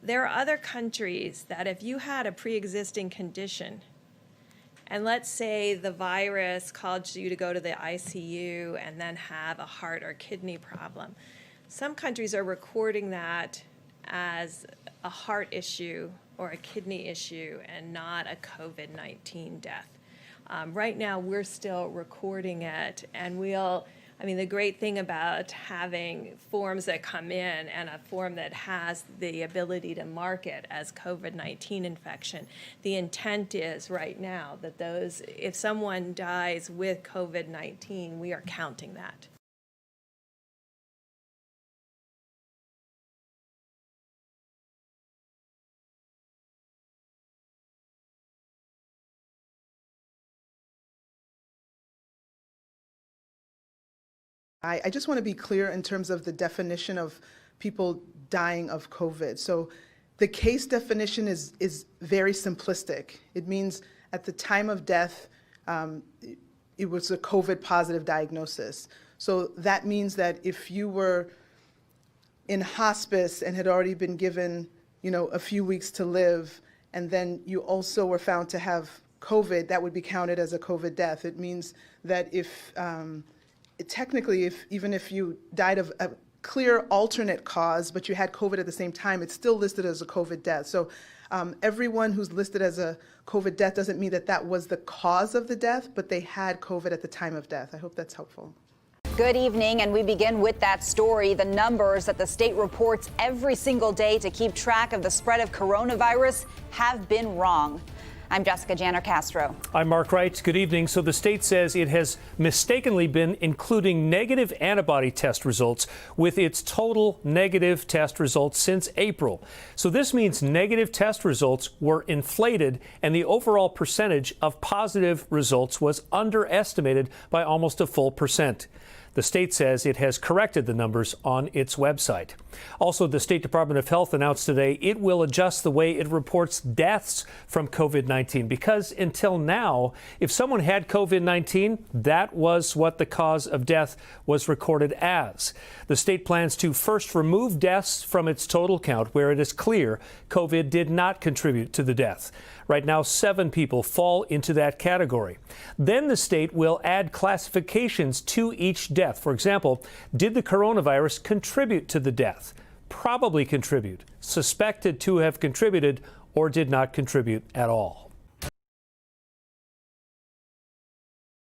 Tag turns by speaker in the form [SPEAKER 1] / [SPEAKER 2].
[SPEAKER 1] there are other countries that if you had a pre-existing condition, and let's say the virus caused you to go to the ICU and then have a heart or kidney problem, some countries are recording that as a heart issue or a kidney issue and not a COVID-19 death. Right now, we're still recording it, and the great thing about having forms that come in and a form that has the ability to mark it as COVID-19 infection, the intent is right now that if someone dies with COVID-19, we are counting that.
[SPEAKER 2] I just want to be clear in terms of the definition of people dying of COVID. So the case definition is very simplistic. It means at the time of death, it was a COVID positive diagnosis. So that means that if you were in hospice and had already been given, a few weeks to live, and then you also were found to have COVID, that would be counted as a COVID death. It means that technically, even if you died of a clear alternate cause, but you had COVID at the same time, it's still listed as a COVID death. So everyone who's listed as a COVID death doesn't mean that that was the cause of the death, but they had COVID at the time of death. I hope that's helpful.
[SPEAKER 3] Good evening, and we begin with that story. The numbers that the state reports every single day to keep track of the spread of coronavirus have been wrong. I'm Jessica Janner Castro.
[SPEAKER 4] I'm Mark Wright. Good evening. So the state says it has mistakenly been including negative antibody test results with its total negative test results since April. So this means negative test results were inflated and the overall percentage of positive results was underestimated by almost a full percent. The state says it has corrected the numbers on its website. Also, the State Department of Health announced today it will adjust the way it reports deaths from COVID-19 because until now, if someone had COVID-19, that was what the cause of death was recorded as. The state plans to first remove deaths from its total count where it is clear COVID did not contribute to the death. Right now, 7 people fall into that category. Then the state will add classifications to each death. For example, did the coronavirus contribute to the death? Probably contribute, suspected to have contributed, or did not contribute at all.